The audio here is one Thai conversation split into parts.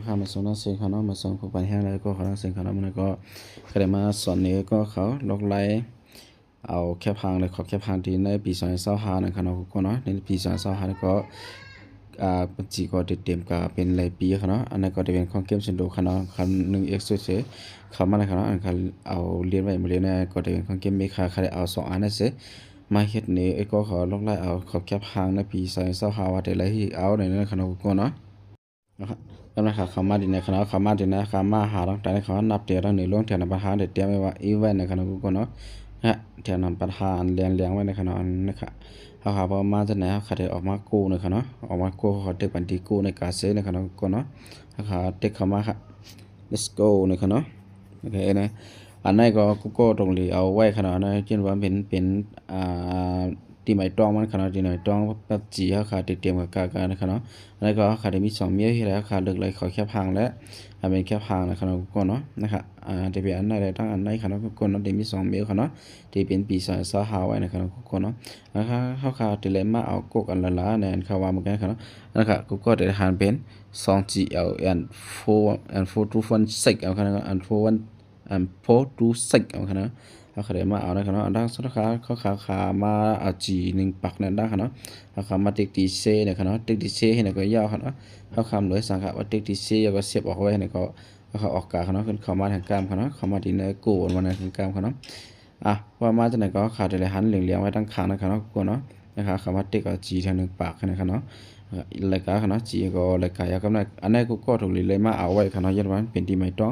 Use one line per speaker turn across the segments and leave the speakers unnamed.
ข้ามาส่งนักเสียงเขาเนาะมาส่งผู้ปัญหาแล้วก็เขานักเสียงเขาเนาะมันก็ได้มาสอนนี้ก็เขาลอกไล่เอาแคบหางเลยขอแคบหางที่ในปี2025นะครับเนาะก็เนาะในปี2025ก็ปัจจุบันก็เต็มกับเป็นรายปีเขาเนาะอันนั้นก็จะเป็นของเกมสินโดเขาเนาะคัน1x เฉยๆเขามาเลยเขาเนาะอันคันเอาเรียนไว้มาเรียนก็จะเป็นของเกมเมคาเขาได้เอา2อันนั่นสิมาเฮ็ดนี่ก็ขอลอกไล่เอาขอแคบหางในปี2025ว่าได้ไรที่เอาในนั้นเขาเนาะก็เนาะนะครับแล้วนะครับเขามาดีในคณะเขามาดีนะเขามาหาตั้งแต่เขานับเดียวตั้งในล่วงแถวนับประธานเด็ดเตรียมไว้ว่าอีเวนต์ในคณะกูก็เนาะฮะแถวนับประธานเลี้ยงไว้ในคณะนะครับเขาพอมาจากไหนเขาได้ออกมากู้ในคณะออกมากู้เขาเด็กบันทีกู้ในการเซในคณะกูก็เนาะเขาเด็กเขามาครับ let's go ในคณะโอเคนะอันนั้นก็กูก็ตรงนี้เอาไว้ขนาดนั้นเช่นว่าเป็นที่หมายตองมันขนาดที่หมายตองแบบจีเขาขาดเตรียมกับการนะครับแล้วก็ขาดมี2เมียที่แล้วขาดเลือกเลยขอแค่พังแล้วเป็นแค่พังนะครับก็เนาะนะครับจะเป็นอันไหนตั้งอันไหนครับก็เนาะที่มี2เมียครับเนาะที่เป็นปี2025ไว้นะครับก็เนาะนะครับเขาขาดที่เลยมาเอากกอันละเนี่ยเขาว่าเหมือนกันครับนะครับก็จะหันเป็น 2GL and 4 เอาครับand 4 to 6เอาครับเนาะเขาขายมาเอานะครับเนาะอันดังสุดเขาขามาเอาG1ปักนั่นได้ครับเนาะเขาขามาติ๊กดีเซนะครับเนาะติ๊กดีเซให้เนี่ยก็ยาวครับเนาะเขาคำเลยสังกัดว่าติ๊กดีเซแล้วก็เสียบออกไว้เนี่ยก็เขาออกกาครับเนาะขึ้นเข้ามาทางกลางครับเนาะเข้ามาที่เนื้อกู้วันนั้นทางกลางครับเนาะว่ามาจากไหนก็ขาดแต่หันเหลี่ยงไว้ตั้งข้างนะครับเนาะกูเนาะนะครับเขามาติ๊กเอาGทางหนึ่งปากนะครับเนาะรายการครับเนาะGก็รายการยาวกับนั้นอันนี้กูก็ถูกเลยมาเอาไว้ครับเนาะยันวันเป็นที่ไม่ต้อง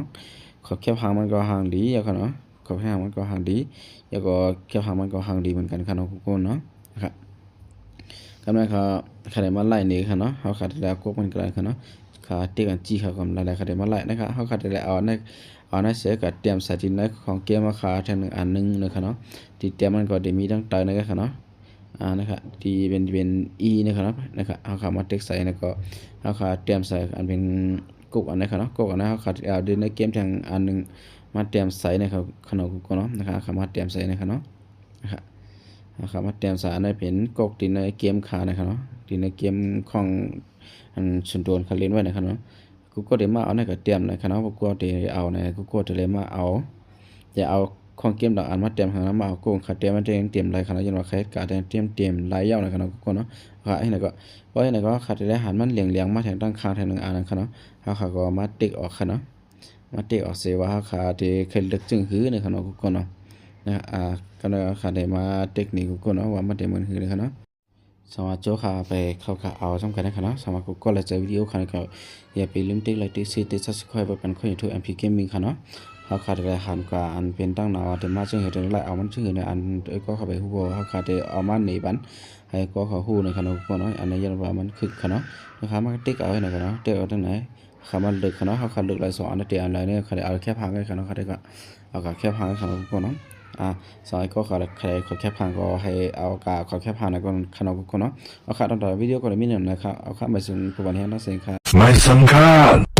ขอแค่หางมันก็หางดีครับเนาะขอแค่หางมันก็หางดีแล้วก็แค่หางมันก็หางดีเหมือนกันครับเนาะทุกคนเนาะนะครับกำลังเขาขาดมาไล่นี่ครับเนาะเขาขาดแล้วก็มันกลายครับเนาะขาดติ๊กอันจีเขากำลังขาดมาไล่นะครับเขาขาดแล้วเอาในเสียกับเตรียมใส่ที่ในของเกมมาขาด1อันนึงนะครับเนาะที่เตรียมมันก็จะมีตั้งใจนะครับเนาะนะครับที่เป็น e นะครับเขาขามาติ๊กใส่แล้วก็เขาขาเตรียมใส่อันเป็นกุกอันนะครับเนาะกุกอันนั้นเขาขาดเอาในเกมทางอันนึงมาเตรียมใส่นะครับขนมกุกเนาะนะครับเขามาเตรียมใส่นะครับเนาะนะครับมาเตรียมใส่ในเป็นกุกที่ในเกมขานะครับเนาะที่ในเกมของอันส่วนตัวเขาเล่นไว้นะครับเนาะกูก็เดี๋ยวมาเอาในกับเตรียมนะครับเนาะกูก็เดี๋ยวเอาในกูก็จะเลยมาเอาจะเอาของเกมดอกอันมาเตรียมข้างนั้นมาเอาโกงขาเตรียมมาเตรียมไรขนาดยันว่าใครกาเตรียมไรยาวนะครับเนาะกูเนาะให้ไหนก็เพราะให้ไหนก็ขาดได้หันมันเหลียงมาแทงตั้งข้างแทง1อันนะครับเนาะเขาก็มาติ๊กออกครับเนาะมาติ๊กออกเสียว่าขาที่เคยเลือกจึงหื้อนะครับเนาะกูเนาะก็เลยขาได้มาเทคนิคกูเนาะว่ามาเตรียมมือหื้อนะครับเนาะสามารถโจขาไปเข้ากับเอาสำคัญนะครับเนาะสามารถก็เลยจะวิดีโอคันก็อย่าไปลืมติ๊กไลค์ติ๊กแชร์ติ๊ก Subscribe เป็นคนยูทูบ MP Gaming ค่ะเนาะเขาขาดได้หันกับอันเป็นตั้งหนาวแต่มาจึงเห็นไรเอามันจึงเห็นอันก็เข้าไปฮู้ว่าเขาขาดได้เอามาหนีบันให้ก็เขาฮู้ในขนมก็เนาะอันนี้ยันว่ามันคึกค่ะเนาะนะครับมาติ๊กเอาให้หน่อยกันเนาะติ๊กเอาตรงไหนเขามาเลือกค่ะเนาะเขาขาดเลือกหลาย2อันเดียวอันไรเนี่ยเขาได้เอาแค่พังให้ค่ะเนาะเขาได้ก็เอากับแค่พังให้ขนมก็เนาะสายก็ใครขอแคปพังก็ให้เอากาขอแคปพังนะก็ขนมก็เนาะเอาค่ะตอนต่อวิดีโอก็ได้มีหนึ่งนะครับเอาค่ะมาสู่ผู้บริหารนักเสียงค่ะ
ไม่สำคัญ